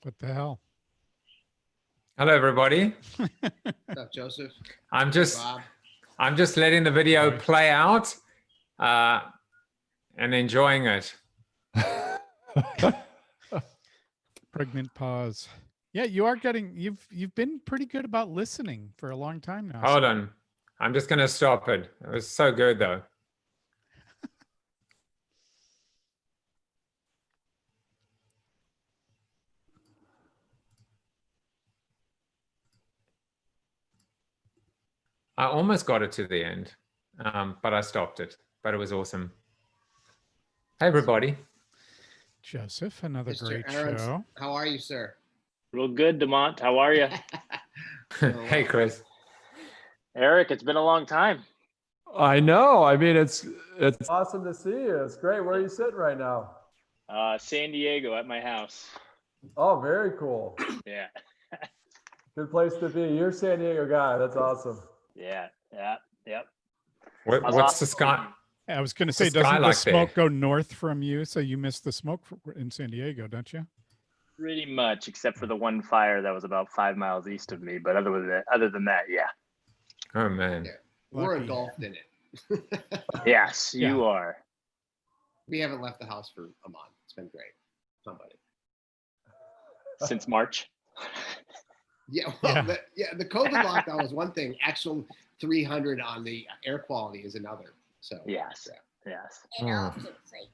What the hell? Hello, everybody. What's up, Joseph? I'm Hey, just Bob. I'm just letting the video Sorry. play out and enjoying it. Pregnant pause. Yeah, you are getting. You've been pretty good about listening for a long time now. Hold so- on. I'm just going to stop it. It was so good, though. I almost got it to the end, but I stopped it. But it was awesome. Hey, everybody. Joseph, another Mr. great Aarons, show. how are you, sir? Real good, Demont. How are you? Hey, Chris. Eric, it's been a long time. I know. I mean, it's awesome to see you. It's great. Where are you sitting right now? San Diego at my house. Oh, very cool. Yeah. Good place to be. You're a San Diego guy. That's awesome. Yeah. Yep. What's the sky? I was going to say, the sky doesn't the like smoke there? go north from you? So you miss the smoke in San Diego, don't you? Pretty much, except for the one fire that was about 5 miles east of me. But other than that, yeah. Oh, man. Yeah. We're Lucky. engulfed in it. Yes, you are. We haven't left the house for a month. It's been great. Somebody. Since March. Yeah, well, Yeah. the COVID lockdown was one thing. Actual 300 on the air quality is another. So Yes. yeah. Yes. And Hmm. also it's like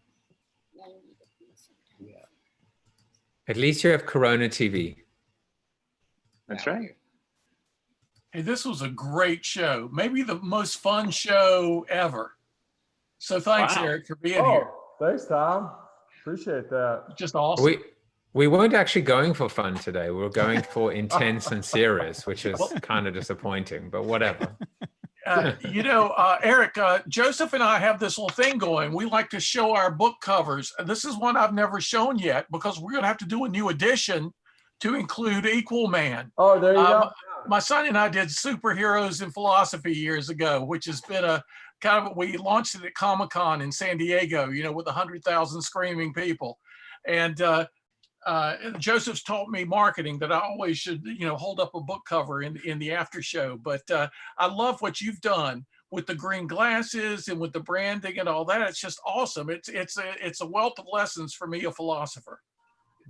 90 degrees sometimes. Yeah. At least you have CoronaTV. That's Yeah, right. Hey, this was a great show. Maybe the most fun show ever. So thanks, Wow. Eric, for being here. Oh, thanks, Tom. Appreciate that. Just awesome. We weren't actually going for fun today. We were going for intense and serious, which is kind of disappointing, but whatever. Eric, Joseph and I have this little thing going. We like to show our book covers. This is one I've never shown yet because we're going to have to do a new edition to include Equal Man. Oh, there you go. My son and I did superheroes in philosophy years ago, which has been a kind of, we launched it at Comic-Con in San Diego, with 100,000 screaming people. And Joseph's taught me marketing that I always should, hold up a book cover in the after show. But I love what you've done with the green glasses and with the branding and all that. It's just awesome. It's a wealth of lessons for me, a philosopher.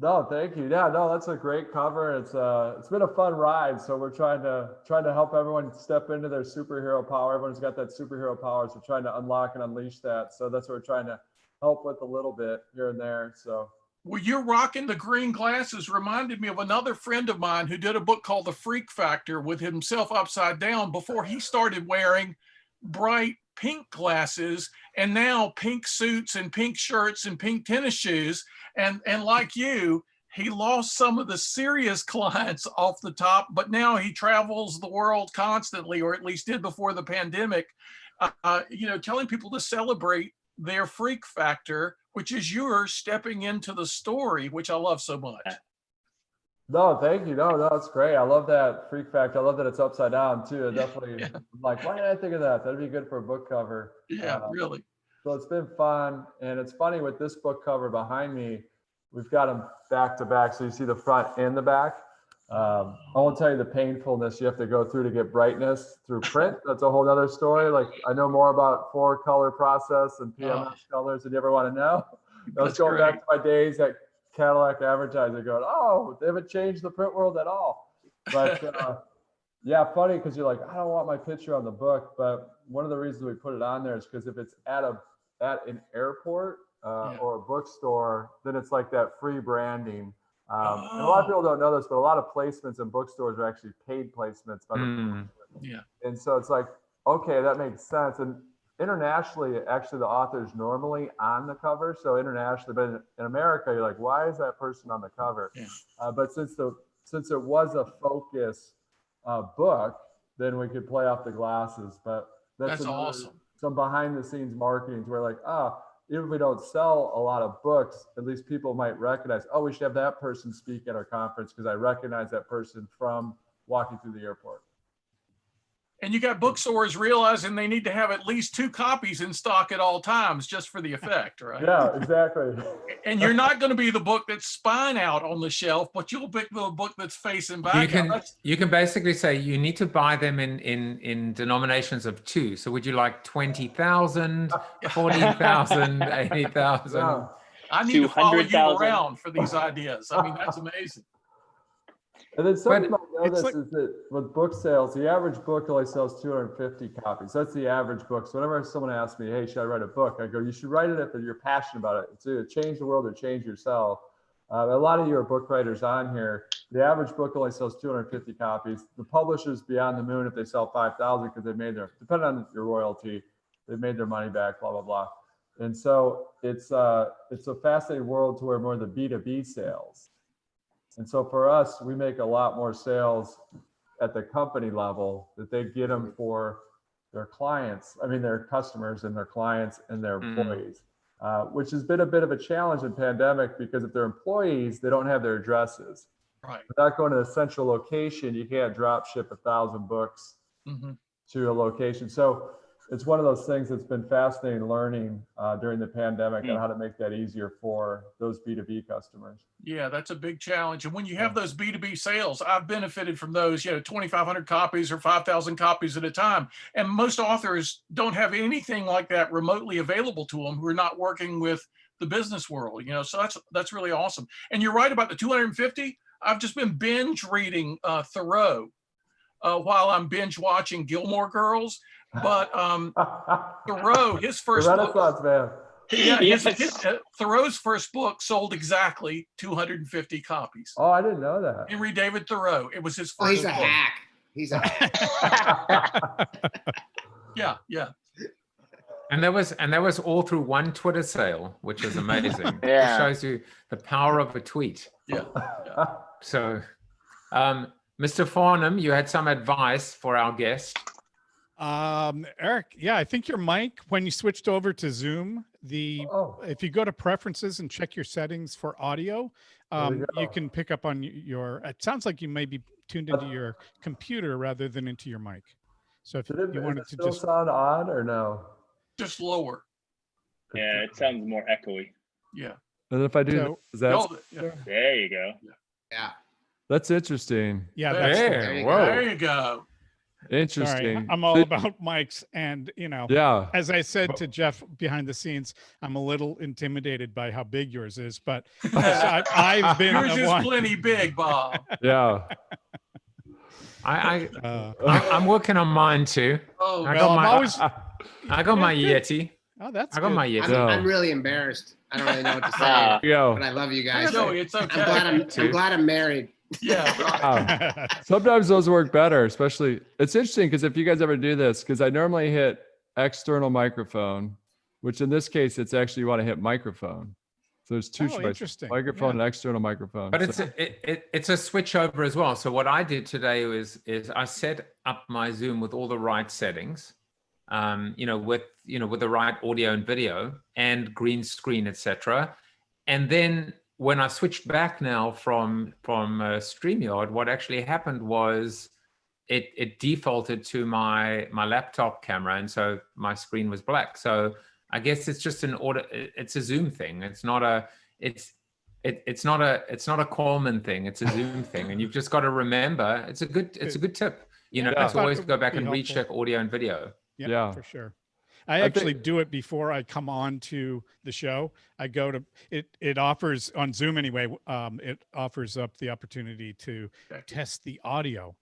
No, thank you. Yeah, no, that's a great cover. It's been a fun ride. So we're trying to help everyone step into their superhero power. Everyone's got that superhero power. So we're trying to unlock and unleash that. So that's what we're trying to help with a little bit here and there. So Well, you're rocking the green glasses reminded me of another friend of mine who did a book called The Freak Factor with himself upside down before he started wearing bright pink glasses and now pink suits and pink shirts and pink tennis shoes. And like you, he lost some of the serious clients off the top, but now he travels the world constantly, or at least did before the pandemic, telling people to celebrate their freak factor, which is yours stepping into the story, which I love so much. no, thank you. No, it's great. I love that freak fact. I love that it's upside down too. It definitely like, why did I think of that? That'd be good for a book cover. Yeah, really. So it's been fun. And it's funny with this book cover behind me, we've got them back to back. So you see the front and the back. I won't tell you the painfulness you have to go through to get brightness through print. That's a whole nother story. Like I know more about 4-color process and PMS colors than you ever want to know. I was going back to my days at Cadillac Advertising going, oh, they haven't changed the print world at all. But yeah, funny because you're like, I don't want my picture on the book. But one of the reasons we put it on there is because if it's at an airport or a bookstore, then it's like that free branding. And a lot of people don't know this, but a lot of placements in bookstores are actually paid placements by the Yeah. And so it's like, okay, that makes sense. And internationally, actually, the author's normally on the cover. So internationally, but in America, you're like, why is that person on the cover? Yeah. But since it was a focus book, then we could play off the glasses. But That's awesome. Some behind the scenes marketing to where like, even if we don't sell a lot of books, at least people might recognize, oh, we should have that person speak at our conference because I recognize that person from walking through the airport. And you got bookstores realizing they need to have at least 2 copies in stock at all times just for the effect, right? Yeah, exactly. And you're not going to be the book that's spine out on the shelf, but you'll pick the book that's facing back. You can basically say you need to buy them in denominations of 2. So would you like 20,000, 40,000, 80,000? Yeah. I need to follow you 200,000. around for these ideas. I mean, that's amazing. And then some people know it's this like- is that with book sales, the average book only sells 250 copies. That's the average book. So whenever someone asks me, hey, should I write a book? I go, you should write it if you're passionate about it. It's either change the world or change yourself. A lot of you are book writers on here. The average book only sells 250 copies. The publisher's beyond the moon if they sell 5,000 because they made their, depending on your royalty, they've made their money back, blah, blah, blah. And so it's a fascinating world to where more of the B2B sales. And so for us, we make a lot more sales at the company level that they get them for their clients. I mean, their customers and their clients and their employees, which has been a bit of a challenge in pandemic because if they're employees, they don't have their addresses. Right. Without going to a central location, you can't drop ship 1,000 books to a location. So it's one of those things that's been fascinating learning during the pandemic on how to make that easier for those B2B customers. Yeah, that's a big challenge. And when you have those B2B sales, I've benefited from those, 2,500 copies or 5,000 copies at a time. And most authors don't have anything like that remotely available to them who are not working with the business world, so that's really awesome. And you're right about the 250. I've just been binge reading Thoreau while I'm binge watching Gilmore Girls. But Thoreau, his first Renaissance book, man. yeah, Thoreau's first book sold exactly 250 copies. Oh, I didn't know that. Henry David Thoreau. It was his first. Oh, he's a book. hack. He's a hack. Yeah, yeah. And that was all through one Twitter sale, which is amazing. Yeah. It shows you the power of a tweet. Yeah. So, Mr. Farnham, you had some advice for our guest. Eric, yeah, I think your mic, when you switched over to Zoom, if you go to preferences and check your settings for audio, you can pick up on it sounds like you may be tuned into your computer rather than into your mic. So if you wanted to still sound on or no? Just lower. Yeah, it sounds more echoey. Yeah. And if I do, So- is that, Yeah. There you go. Yeah. that's interesting. yeah, There that's There Hey, you whoa. There you go. Interesting. sorry. I'm all about mics and, Yeah. as I said to Jeff behind the scenes, I'm a little intimidated by how big yours is, but I've been Yours the is one. plenty big, Bob. Yeah. I'm working on mine too. Oh, I well, got I'm my always- I got my Yeah, good. Yeti. Oh, that's I got good. my I'm, Yeti. Yeah. I'm really embarrassed. I don't really know what to say, Ah. Go. but I love you guys. no, it's okay. I'm glad I'm married. Yeah. Wow. Sometimes those work better, especially it's interesting because if you guys ever do this, because I normally hit external microphone, which in this case, it's actually you want to hit microphone. So there's two Oh, choices, interesting. microphone Yeah. and external microphone. But So- it's a switch over as well. So what I did today is I set up my Zoom with all the right settings, with the right audio and video and green screen, etc. And then when I switched back now from StreamYard, what actually happened was it defaulted to my laptop camera, and so my screen was black. So I guess it's just it's a Zoom thing. It's not a Qualman thing. It's a Zoom thing, and you've just got to remember. It's a good tip. Yeah, I to thought always it go would back be and helpful. recheck audio and video. Yeah. For sure. I think- actually do it before I come on to the show. I go to it offers on Zoom anyway. It offers up the opportunity to test the audio,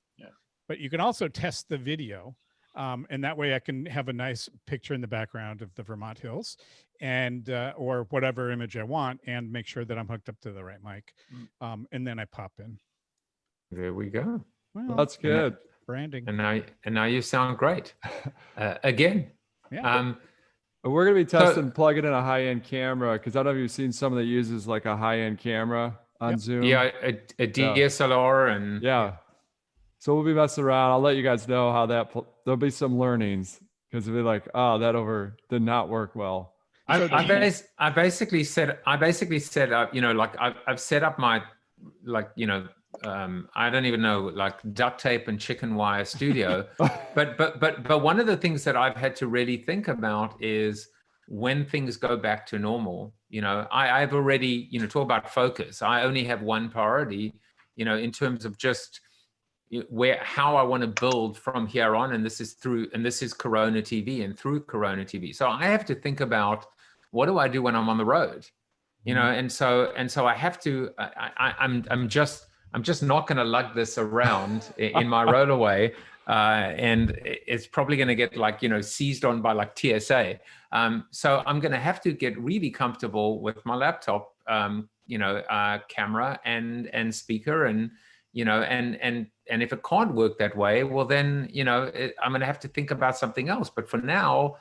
but you can also test the video. And that way I can have a nice picture in the background of the Vermont hills and, or whatever image I want, and make sure that I'm hooked up to the right mic. And then I pop in. There we go. Well, That's good. branding. And now you sound great. Again. Yeah. We're going to be testing plugging in a high-end camera because I don't know if you've seen some that uses like a high-end camera on Yep. Zoom. Yeah, a DSLR and Yeah. So we'll be messing around. I'll let you guys know how there'll be some learnings because it'll be like, oh, that did not work well. I basically set up, I've set up my, I don't even know, like duct tape and chicken wire studio. but one of the things that I've had to really think about is when things go back to normal, I've already, talk about focus. I only have one priority, in terms of just how I want to build from here on. And this is Corona TV and through Corona TV. So I have to think about, what do I do when I'm on the road? And so I have to, I'm just not going to lug this around in my rollaway. And it's probably going to get seized on by TSA. So I'm going to have to get really comfortable with my laptop, camera and speaker, and and if it can't work that way, well then, I'm going to have to think about something else. But for now,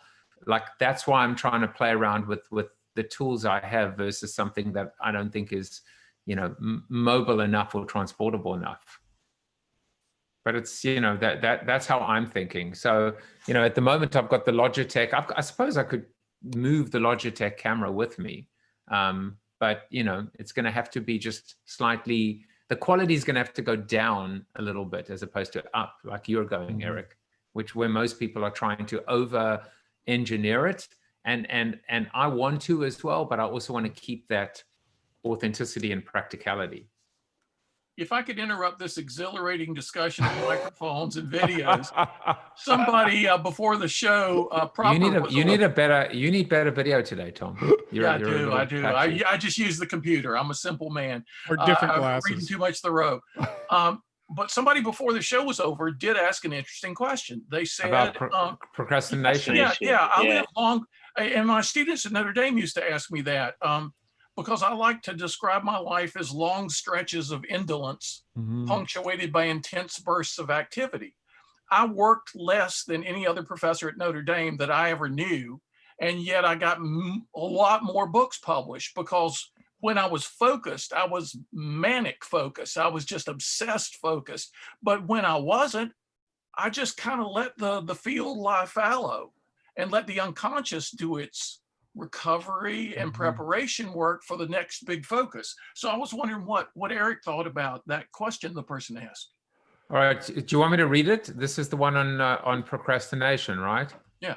that's why I'm trying to play around with the tools I have versus something that I don't think is, mobile enough or transportable enough. But it's, that's how I'm thinking. So, at the moment I've got the Logitech. I suppose I could move the Logitech camera with me. But, it's going to have to be just slightly, the quality is going to have to go down a little bit as opposed to up, like you're going, Erik, where most people are trying to over engineer it. And I want to as well, but I also want to keep that authenticity and practicality. If I could interrupt this exhilarating discussion of microphones and videos, somebody before the show, you need better video today, Tom. I do. I just use the computer. I'm a simple man. Or different I'm glasses. reading too much Thoreau. But somebody before the show was over did ask an interesting question. They said about procrastination. Yeah. I live long, and my students at Notre Dame used to ask me that. Because I like to describe my life as long stretches of indolence, punctuated by intense bursts of activity. I worked less than any other professor at Notre Dame that I ever knew, and yet I got a lot more books published, because when I was focused, I was manic focused. I was just obsessed focused. But when I wasn't, I just kind of let the field lie fallow and let the unconscious do its recovery and preparation work for the next big focus. So I was wondering what Erik thought about that question the person asked. All right, do you want me to read it? This is the one on procrastination, right? Yeah.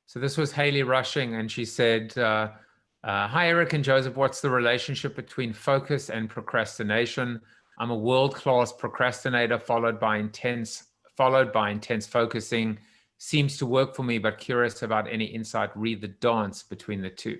So this was Haley Rushing, and she said, hi, Erik and Joseph, what's the relationship between focus and procrastination? I'm a world-class procrastinator followed by intense focusing. Seems to work for me, but curious about any insight, read the dance between the two.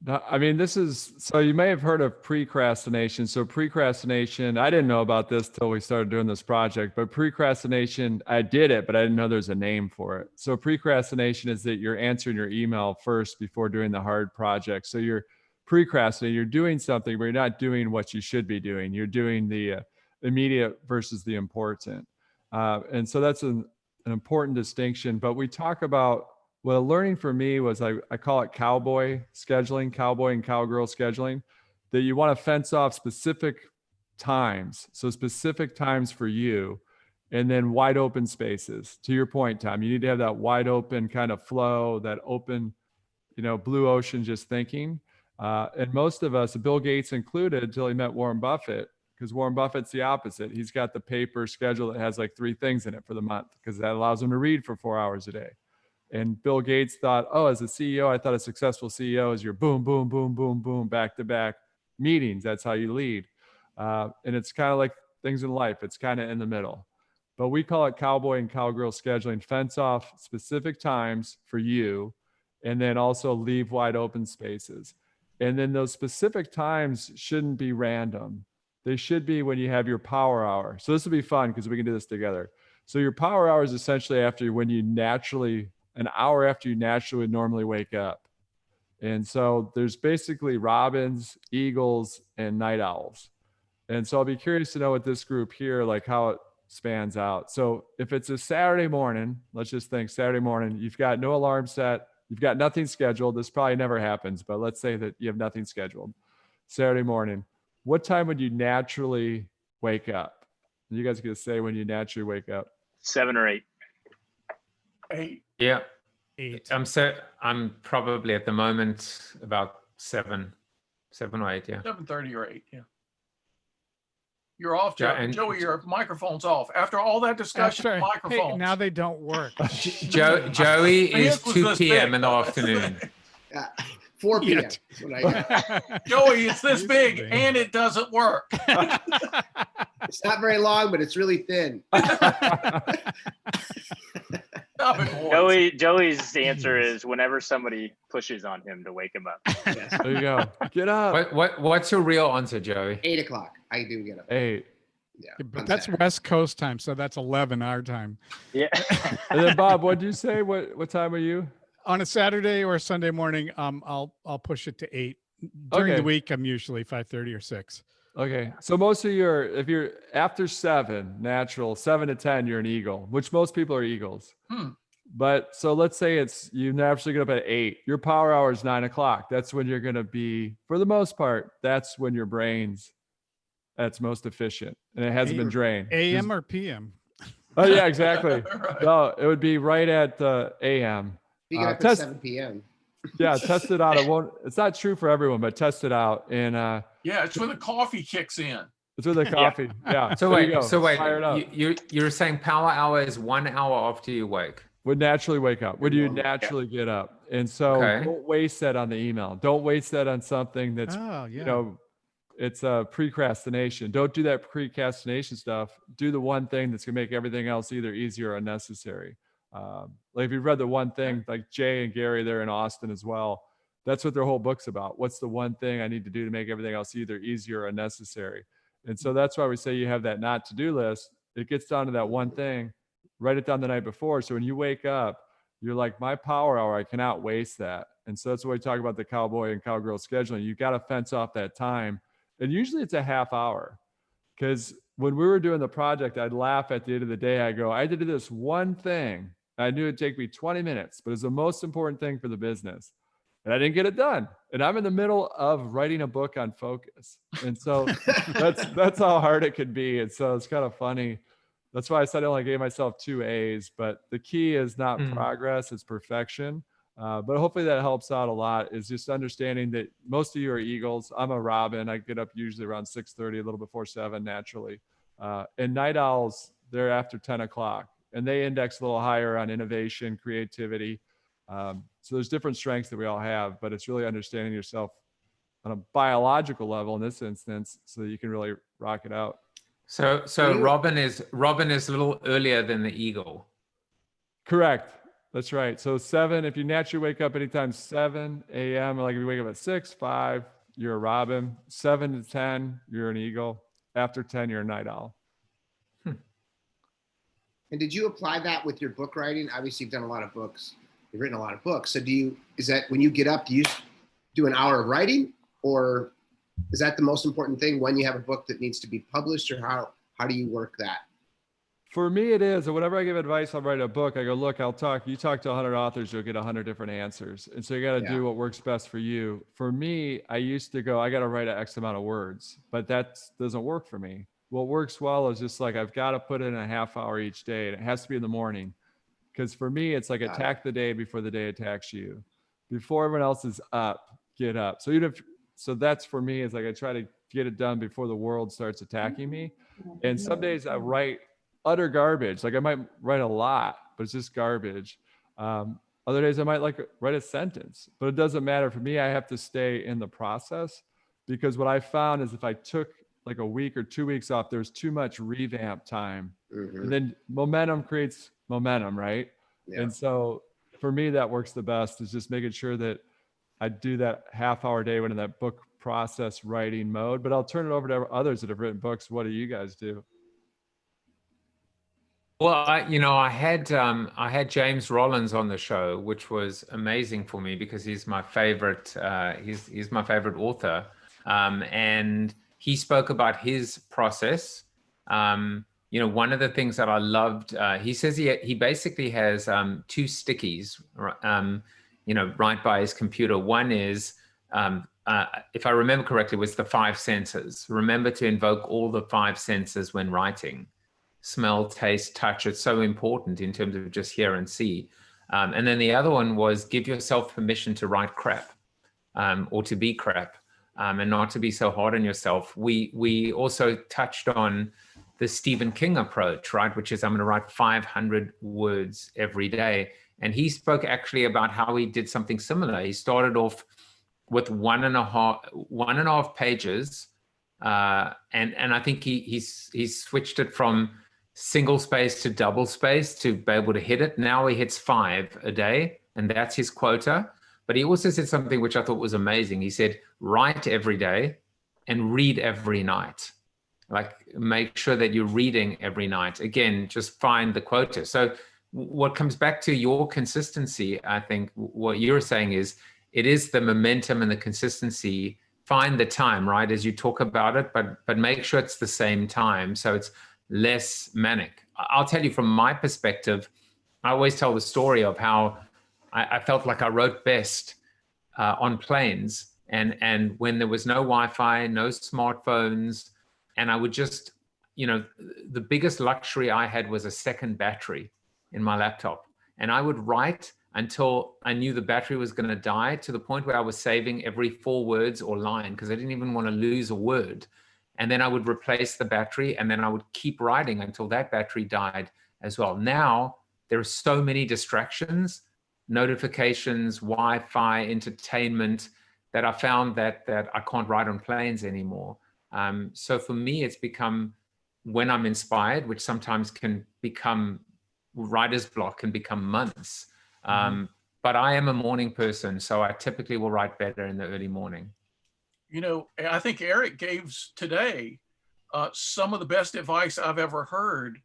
I mean, so you may have heard of precrastination. So precrastination, I didn't know about this till we started doing this project, but precrastination, I did it, but I didn't know there's a name for it. So precrastination is that you're answering your email first before doing the hard project. So you're precrastinating, you're doing something, but you're not doing what you should be doing. You're doing the immediate versus the important. And so that's an important distinction. But we talk about, well, learning for me was, I call it cowboy scheduling, cowboy and cowgirl scheduling, that you want to fence off specific times. So specific times for you, and then wide open spaces. To your point, Tom, you need to have that wide open kind of flow, that open, blue ocean just thinking. And most of us, Bill Gates included, until he met Warren Buffett, because Warren Buffett's the opposite. He's got the paper schedule that has like 3 things in it for the month, because that allows him to read for 4 hours a day. And Bill Gates thought, as a CEO, I thought a successful CEO is your boom, boom, boom, boom, boom, back-to-back meetings. That's how you lead. And it's kind of like things in life. It's kind of in the middle. But we call it cowboy and cowgirl scheduling. Fence off specific times for you, and then also leave wide open spaces. And then those specific times shouldn't be random. They should be when you have your power hour. So this will be fun because we can do this together. So your power hour is essentially an hour after you naturally would normally wake up. And so there's basically robins, eagles, and night owls. And so I'll be curious to know with this group here, like how it spans out. So if it's a Saturday morning, let's just think Saturday morning, you've got no alarm set, you've got nothing scheduled. This probably never happens, but let's say that you have nothing scheduled. Saturday morning, what time would you naturally wake up? You guys get to say when you naturally wake up. 7 or 8. 8. Yeah. 8. I'm probably at the moment about 7 or 8. Yeah. 7:30 or 8. Yeah. You're off, Joe. and- Joey. Your microphone's off. After all that discussion, Hey, microphones. now they don't work. Joey is His was 2 this p.m. big, in the though. afternoon. 4 p.m. Yeah. That's what I got. Joey, it's this Used to big be. and it doesn't work. It's not very long, but it's really thin. Stop it, boys. Joey's answer is whenever somebody pushes on him to wake him up. Yes. There you go. Get up. What's your real answer, Joey? 8 o'clock. I do get up. 8. Yeah. But on that's Saturday. West Coast time, so that's 11 our time. Yeah. And then Bob, what did you say? What time are you? On a Saturday or Sunday morning, I'll push it to 8. During Okay. the week, I'm usually 5:30 or 6. Okay. So most of if you're after 7, natural, 7 to 10, you're an eagle, which most people are eagles. But so let's say you naturally get up at 8. Your power hour is 9 o'clock. That's when you're going to be, for the most part, that's when your brain's at its most efficient and it hasn't been drained. AM or PM? Oh, yeah, exactly. Right. No, it would be right at AM. You get up at test- 7 p.m. Yeah, test it out. It's not true for everyone, but test it out. And Yeah, it's when the coffee kicks in. it's with the coffee. Yeah. So there you wait, go. Fire it up. you're saying power hour is 1 hour after you wake. Would naturally wake up. Would you naturally get up? And so Okay. don't waste that on the email. Don't waste that on something that's, Oh, yeah. you know, it's a procrastination. Don't do that procrastination stuff. Do the one thing that's going to make everything else either easier or unnecessary. Like if you've read the one thing, like Jay and Gary, they're in Austin as well. That's what their whole book's about. What's the one thing I need to do to make everything else either easier or unnecessary? And so that's why we say you have that not to-do list. It gets down to that one thing. Write it down the night before. So when you wake up, you're like, my power hour, I cannot waste that. And so that's why we talk about the cowboy and cowgirl scheduling. You got to fence off that time. And usually it's a half hour. Because when we were doing the project, I'd laugh at the end of the day. I go, I had to do this one thing. I knew it'd take me 20 minutes, but it's the most important thing for the business. And I didn't get it done. And I'm in the middle of writing a book on focus. And so that's how hard it could be. And so it's kind of funny. That's why I said I only gave myself 2 A's, but the key is not progress, it's perfection. But hopefully that helps out a lot, is just understanding that most of you are eagles. I'm a robin. I get up usually around 6:30, a little before 7 naturally. And night owls, they're after 10 o'clock. And they index a little higher on innovation, creativity. So there's different strengths that we all have, but it's really understanding yourself on a biological level in this instance so that you can really rock it out. So Robin is a little earlier than the eagle. Correct. That's right. So 7, if you naturally wake up anytime 7 a.m., like if you wake up at 6, 5, you're a robin. 7 to 10, you're an eagle. After 10, you're a night owl. And did you apply that with your book writing? Obviously, you've done a lot of books. You've written a lot of books. So is that when you get up, do you do an hour of writing, or is that the most important thing when you have a book that needs to be published, or how do you work that? For me, it is. And whenever I give advice, I'll write a book. I go, look, you talk to 100 authors, you'll get 100 different answers. And so you got to do what works best for you. For me, I used to go, I got to write an X amount of words, but that doesn't work for me. What works well is just like, I've got to put in a half hour each day, and it has to be in the morning. Because for me, it's like attack the day before the day attacks you. Before everyone else is up, get up. So that's for me, is like I try to get it done before the world starts attacking me. And some days I write utter garbage. Like I might write a lot, but it's just garbage. Other days I might write a sentence, but it doesn't matter. For me, I have to stay in the process, because what I found is if I took like a week or 2 weeks off, there's too much revamp time. And then momentum creates momentum, right? Yeah. And so for me, that works the best, is just making sure that I do that half hour day when in that book process writing mode. But I'll turn it over to others that have written books. What do you guys do? Well, I had James Rollins on the show, which was amazing for me because he's my favorite. He's my favorite author, and he spoke about his process. One of the things that I loved, he says he basically has 2 stickies, right by his computer. One is, if I remember correctly, was the 5 senses. Remember to invoke all the 5 senses when writing. Smell, taste, touch. It's so important in terms of just hear and see. And then the other one was give yourself permission to write crap, or to be crap. and not to be so hard on yourself. We also touched on the Stephen King approach, right? Which is I'm going to write 500 words every day. And he spoke actually about how he did something similar. He started off with one and a half pages. And I think he switched it from single space to double space to be able to hit it. Now he hits 5 a day, and that's his quota. But he also said something which I thought was amazing. He said, write every day and read every night. Like, make sure that you're reading every night. Again, just find the quota. So what comes back to your consistency, I think what you're saying is, it is the momentum and the consistency. Find the time, right, as you talk about it, but make sure it's the same time, so it's less manic. I'll tell you from my perspective, I always tell the story of how I felt like I wrote best on planes, and when there was no Wi-Fi, no smartphones, and I would just, the biggest luxury I had was a second battery in my laptop, and I would write until I knew the battery was going to die, to the point where I was saving every 4 words or line, because I didn't even want to lose a word. And then I would replace the battery, and then I would keep writing until that battery died as well. Now there are so many distractions, notifications, Wi-Fi, entertainment, that I found that I can't write on planes anymore. So for me, it's become, when I'm inspired, which sometimes can become writer's block, can become months. But I am a morning person, so I typically will write better in the early morning. I think Erik gave today some of the best advice I've ever heard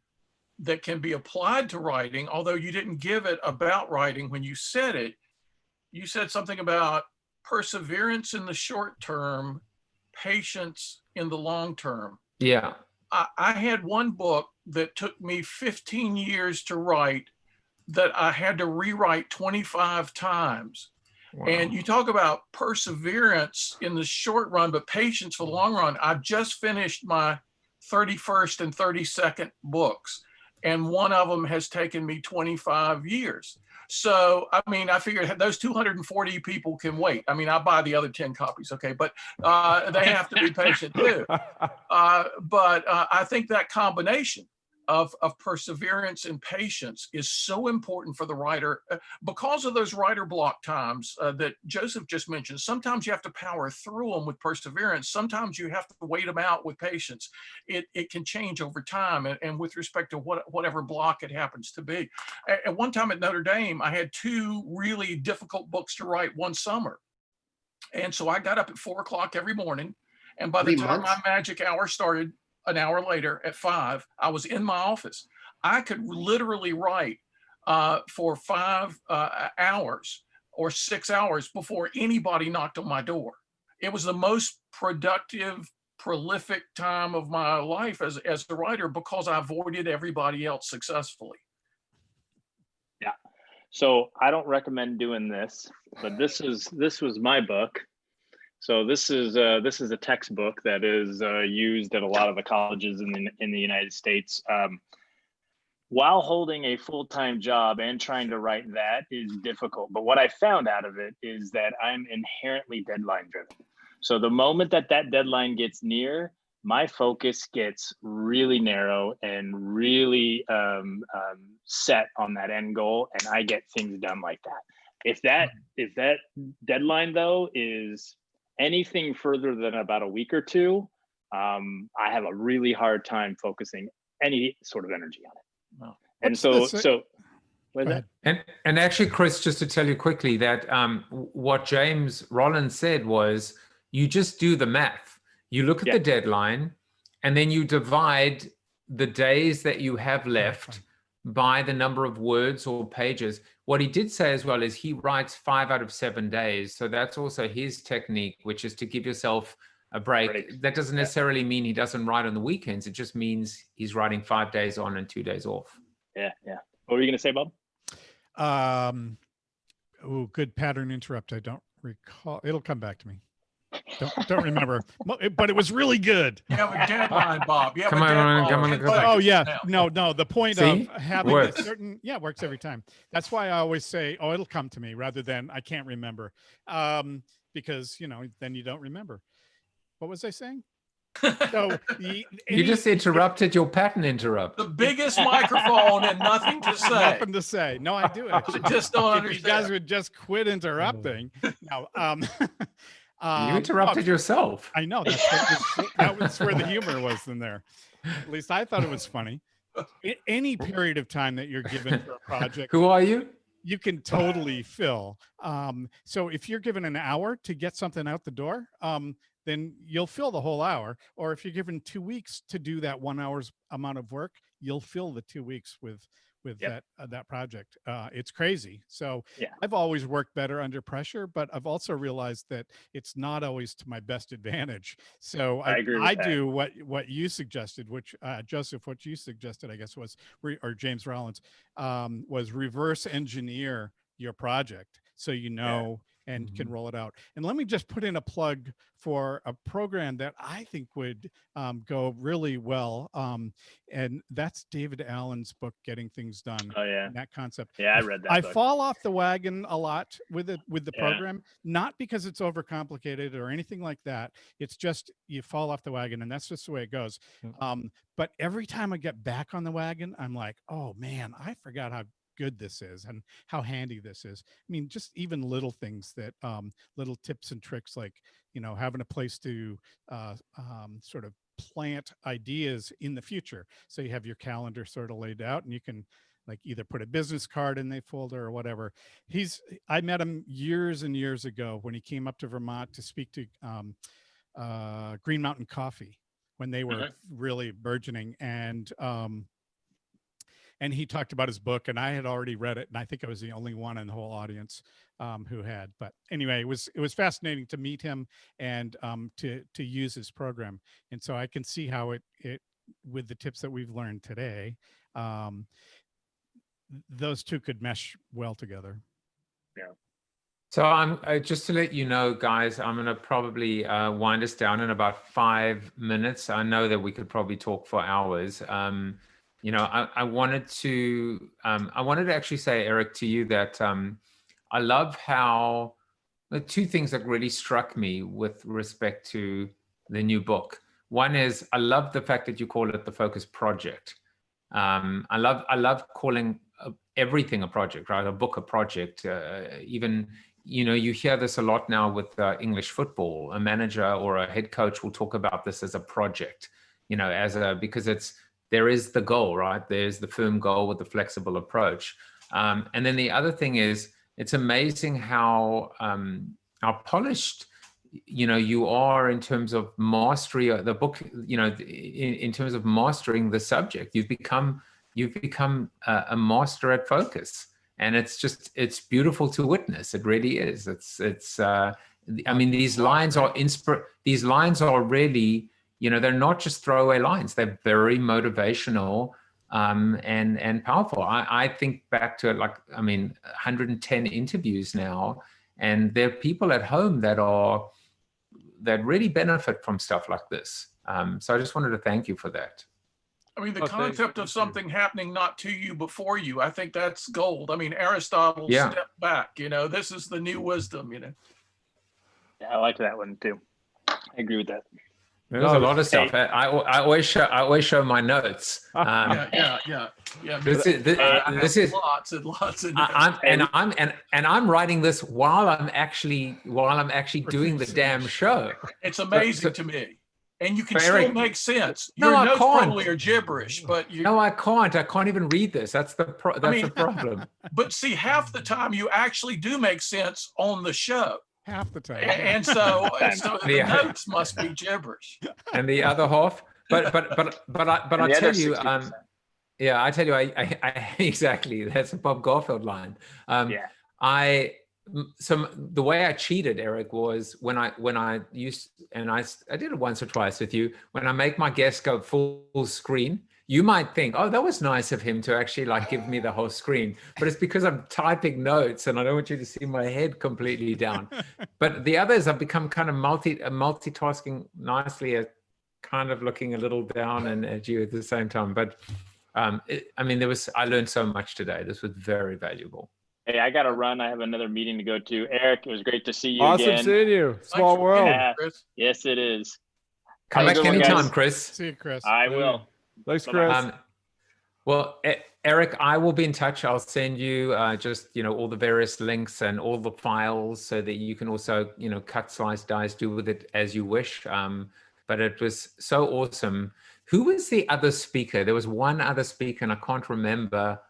that can be applied to writing, although you didn't give it about writing when you said it. You said something about perseverance in the short term, patience in the long term. Yeah. I had one book that took me 15 years to write that I had to rewrite 25 times. Wow. And you talk about perseverance in the short run, but patience for the long run. I've just finished my 31st and 32nd books, and one of them has taken me 25 years. So, I mean, I figured those 240 people can wait. I mean, I'll buy the other 10 copies, okay? But they have to be patient too. But I think that combination of perseverance and patience is so important for the writer because of those writer block times that Joseph just mentioned. Sometimes you have to power through them with perseverance. Sometimes you have to wait them out with patience. It can change over time and with respect to whatever block it happens to be. At one time at Notre Dame, I had 2 really difficult books to write one summer. And so I got up at 4 o'clock every morning. And by the time my magic hour started, an hour later at 5, I was in my office. I could literally write for 5 hours or 6 hours before anybody knocked on my door. It was the most productive, prolific time of my life as a writer because I avoided everybody else successfully. Yeah. So I don't recommend doing this, but this was my book. So this is a textbook that is used at a lot of the colleges in the United States. While holding a full-time job and trying to write that is difficult. But what I found out of it is that I'm inherently deadline driven. So the moment that deadline gets near, my focus gets really narrow and really set on that end goal, and I get things done like that. If that deadline though is anything further than about a week or 2, I have a really hard time focusing any sort of energy on it. Wow. And so and actually, Chris, just to tell you quickly that what James Rollins said was, you just do the math. You look at the deadline, and then you divide the days that you have left by the number of words or pages. What he did say as well is he writes 5 out of 7 days. So that's also his technique, which is to give yourself a break. That doesn't necessarily mean he doesn't write on the weekends. It just means he's writing 5 days on and 2 days off. Yeah. What were you going to say, Bob? Oh, good pattern interrupt. I don't recall. It'll come back to me. Don't remember, but it was really good. You have a deadline, Bob. You have Come a deadline. on. Oh yeah, no. The point of having works. a certain, it works every time. That's why I always say, oh, it'll come to me, rather than I can't remember, because then you don't remember. What was I saying? So You just interrupted your pattern interrupt. The biggest microphone and nothing to say. Nothing to say. No, I do actually. I just don't If understand. you guys would just quit interrupting. No, You interrupted yourself. I know that was where the humor was in there. At least I thought it was funny. Any period of time that you're given for a project, Who are you? you can totally fill. So if you're given an hour to get something out the door, then you'll fill the whole hour. Or if you're given 2 weeks to do that 1 hour's amount of work, you'll fill the 2 weeks with that project. It's crazy. So I've always worked better under pressure, but I've also realized that it's not always to my best advantage. So I do what you suggested, which Joseph, what you suggested, I guess was, or James Rollins, was reverse engineer your project so you know and can roll it out. And let me just put in a plug for a program that I think would go really well. And that's David Allen's book, Getting Things Done. Oh yeah. And that concept. Yeah, I read that I book. fall off the wagon a lot with the program, not because it's overcomplicated or anything like that. It's just you fall off the wagon, and that's just the way it goes. But every time I get back on the wagon, I'm like, oh man, I forgot how good this is and how handy this is. I mean, just even little things that little tips and tricks, like, you know, having a place to sort of plant ideas in the future. So you have your calendar sort of laid out, and you can like either put a business card in the folder or whatever. I met him years and years ago when he came up to Vermont to speak to Green Mountain Coffee when they were really burgeoning. And he talked about his book, and I had already read it, and I think I was the only one in the whole audience who had. But anyway, it was fascinating to meet him and to use his program. And so I can see how it with the tips that we've learned today, those two could mesh well together. Yeah. So I'm just to let you know, guys, I'm going to probably wind us down in about 5 minutes. I know that we could probably talk for hours. You know, I wanted to actually say, Erik, to you that I love how the two things that really struck me with respect to the new book. One is I love the fact that you call it the Focus Project. I love calling everything a project, right? A book a project. Even, you know, you hear this a lot now with English football. A manager or a head coach will talk about this as a project, you know, because there is the goal, right? There's the firm goal with the flexible approach. And then the other thing is, it's amazing how polished, you know, you are in terms of mastery of the book, you know, in terms of mastering the subject. You've become a master at focus. And it's beautiful to witness. It really is. I mean, these lines are really, you know, they're not just throwaway lines. They're very motivational and powerful. I think back to, like, I mean, 110 interviews now, and there are people at home that really benefit from stuff like this. So I just wanted to thank you for that. I mean, the concept of something happening not to you, before you, I think that's gold. I mean, Aristotle stepped back, you know, this is the new wisdom, you know. Yeah, I like that one too. I agree with that. There's a lot of stuff. I always show my notes. Yeah. This is lots and lots. I'm writing this while I'm actually doing the damn show. It's amazing to me, and you can still Erik, make sense. Your notes probably are gibberish, but no, I can't. I can't even read this. That's the problem. But see, half the time you actually do make sense on the show. Half the time. And so the notes must be gibberish. And the other half, but I tell you, I tell you, I exactly, that's a Bob Garfield line. So the way I cheated, Erik, was when I used, and I did it once or twice with you, when I make my guests go full screen. You might think, oh, that was nice of him to actually like give me the whole screen, but it's because I'm typing notes and I don't want you to see my head completely down. But the others, I've become kind of multitasking nicely, at kind of looking a little down and at you at the same time. But I mean, I learned so much today. This was very valuable. Hey, I got to run. I have another meeting to go to. Erik, it was great to see you again. Awesome seeing you. Small world. Yeah. Yes, it is. Come Have a back good one, anytime, guys. Chris. See you, Chris. I will. Thanks, Bye-bye. Chris. Well, Eric, I will be in touch. I'll send you just, all the various links and all the files so that you can also, cut, slice, dice, do with it as you wish. But it was so awesome. Who was the other speaker? There was one other speaker and I can't remember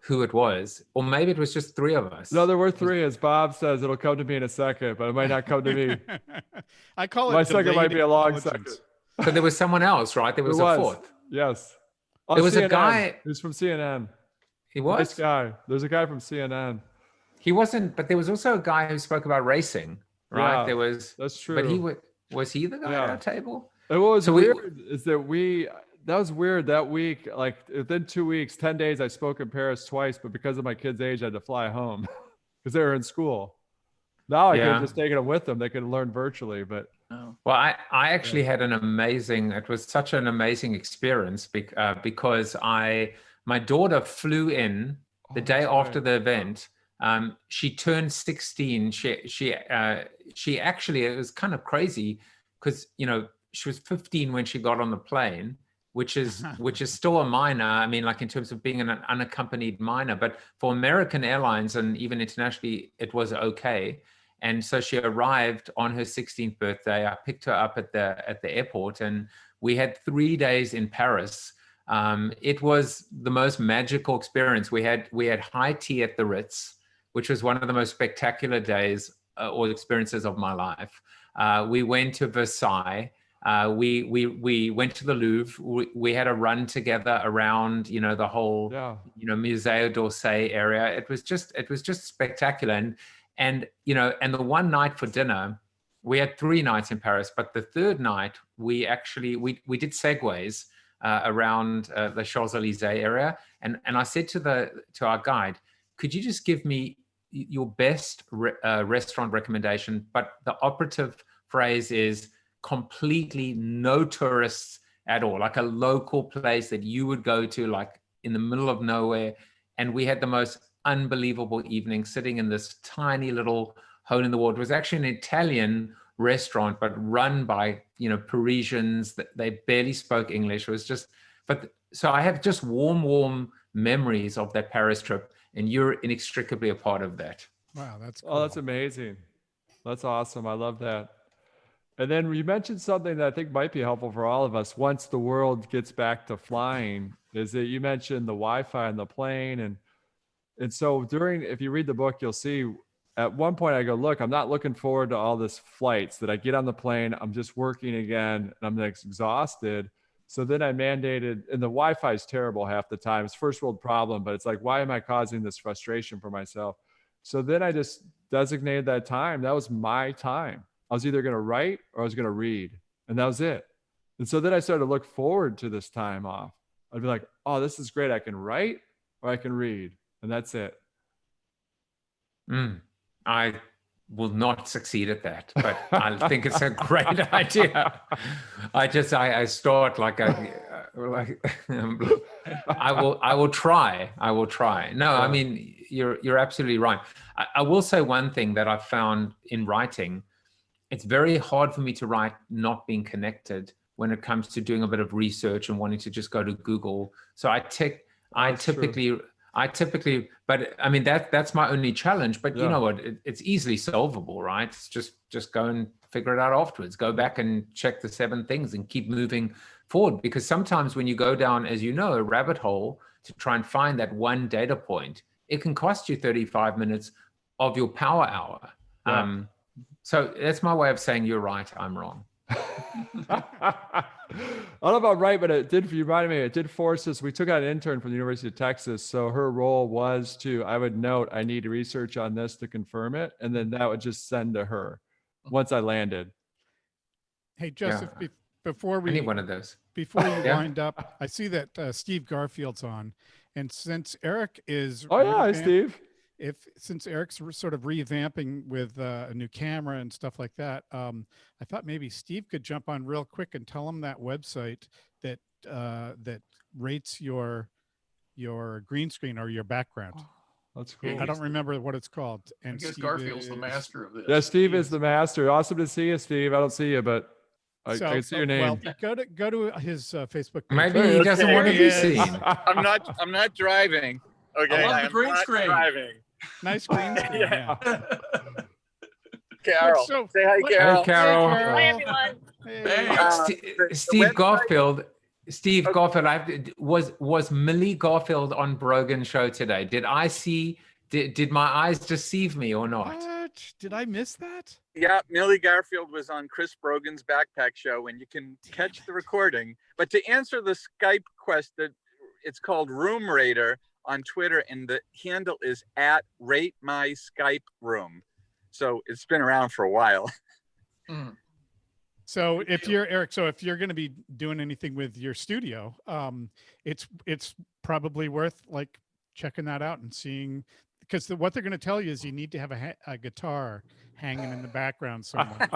who it was. Or maybe it was just three of us. No, there were three. As Bob says, it'll come to me in a second, but it might not come to me. I call it My second might be a long second. second. So there was someone else, right? There was a fourth. Yes. On There was CNN. a guy. Who's from CNN. He was? Nice guy. There's a guy from CNN. He wasn't, but there was also a guy who spoke about racing, right? Yeah, There was. That's true. But was he the guy at Yeah. our table? And what was So we- weird is that that was weird that week. Like within 2 weeks, 10 days, I spoke in Paris twice, but because of my kids' age, I had to fly home because they were in school. Now I could Yeah. have just taken them with them. They could learn virtually, but Well, I actually had it was such an amazing experience because my daughter flew in the day that's after right. the event. She turned 16. She actually, it was kind of crazy because, she was 15 when she got on the plane, which is still a minor. I mean, like in terms of being an unaccompanied minor, but for American Airlines and even internationally, it was okay. And so she arrived on her 16th birthday. I picked her up at the airport, and we had 3 days in Paris. It was the most magical experience. We had high tea at the Ritz, which was one of the most spectacular days or experiences of my life. We went to Versailles. We went to the Louvre. We had a run together around, the whole, Musée d'Orsay area. It was just spectacular. And the one night for dinner, we had 3 nights in Paris, but the third night we did segways around the Champs-Élysées area. And I said to our guide, could you just give me your best restaurant recommendation? But the operative phrase is completely no tourists at all, like a local place that you would go to, like in the middle of nowhere. And we had the most unbelievable evening sitting in this tiny little hole in the wall. It was actually an Italian restaurant, but run by, Parisians. They barely spoke English. It was just, so I have just warm memories of that Paris trip, and you're inextricably a part of that. Wow, that's cool. Oh, that's amazing. That's awesome. I love that. And then you mentioned something that I think might be helpful for all of us once the world gets back to flying, is that you mentioned the Wi-Fi on the plane. And so if you read the book, you'll see at one point I go, look, I'm not looking forward to all this flights that I get on the plane. I'm just working again and I'm exhausted. So then I mandated, and the Wi-Fi is terrible half the time. It's first world problem, but it's like, why am I causing this frustration for myself? So then I just designated that time. That was my time. I was either going to write or I was going to read, and that was it. And so then I started to look forward to this time off. I'd be like, oh, this is great. I can write or I can read, and that's it. I will not succeed at that, but I think it's a great idea. I start like I will try. No, I mean, you're absolutely right. I will say one thing that I've found in writing. It's very hard for me to write not being connected when it comes to doing a bit of research and wanting to just go to Google. So I typically, but I mean, that's my only challenge, but you know what, it's easily solvable, right? It's just go and figure it out afterwards. Go back and check the 7 things and keep moving forward. Because sometimes when you go down, as you know, a rabbit hole to try and find that one data point, it can cost you 35 minutes of your power hour. Yeah. So that's my way of saying you're right, I'm wrong. I don't know about right, but it did force us. We took out an intern from the University of Texas. So her role was I would note, I need research on this to confirm it. And then that would just send to her once I landed. Hey, Joseph, before we I need one of those. Before you wind up, I see that Steve Garfield's on. And since Erik is... Oh, yeah, hi, Steve. Since Erik's sort of revamping with a new camera and stuff like that, I thought maybe Steve could jump on real quick and tell him that website that rates your green screen or your background. That's cool. I don't remember what it's called. And I guess Steve Garfield's the master of this. Yeah, Steve is the master. Awesome to see you, Steve. I don't see you, but I can see your name. Well, go to his Facebook page. Maybe he doesn't want to There be he is. seen. I'm not driving. Okay, I love the am green not screen. driving. Nice green screen. Yeah. Carol, So- say hi, what- Carol. Hey, Carol. Hey, Carol. Hi, everyone. Hey. Steve website- Garfield. Steve Okay. Garfield. Was Millie Garfield on Brogan's show today? Did I see? Did my eyes deceive me or not? What? Did I miss that? Yeah, Millie Garfield was on Chris Brogan's Backpack Show, and you can catch the recording. But to answer the Skype question, it's called Room Raider on Twitter, and the handle is @RateMySkypeRoom. So it's been around for a while. Mm. So if you're Eric, so if you're going to be doing anything with your studio, it's probably worth like checking that out and seeing, because what they're going to tell you is you need to have a guitar hanging in the background somewhere.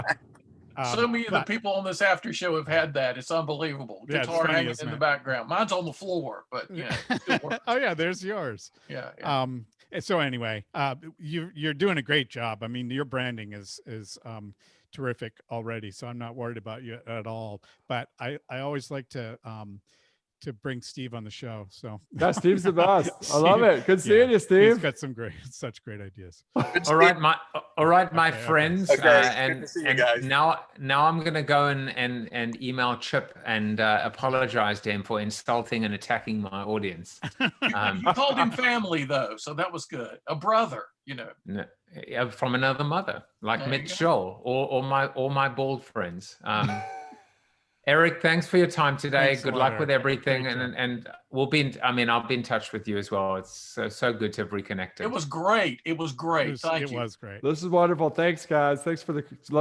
So many of the but- people on this after show have had that. It's unbelievable. Yeah, it's Guitar funny, hanging isn't in the it? background. Mine's on the floor, but yeah. it still works. Oh yeah, there's yours. Yeah. And so anyway, you're doing a great job. I mean, your branding is terrific already, so I'm not worried about you at all. But I always like to bring Steve on the show. So Yeah, Steve's the best. I love Steve- it. Good seeing you, He's Steve. got such great ideas. All right, my Okay. friends. Okay, good and to see you and guys. now I'm gonna go and email Chip and apologize to him for insulting and attacking my audience. You called him family though, so that was good. A brother, From another mother, like There you Mitch go. Scholl, or my bald friends. Eric, thanks for your time today. Thanks a Good lot, luck Eric. with everything, Great job. and we'll be. I'll be in touch with you as well. It's so good to have reconnected. It was great. It was great. Thank you. It was great. This is wonderful. Thanks, guys. Thanks for the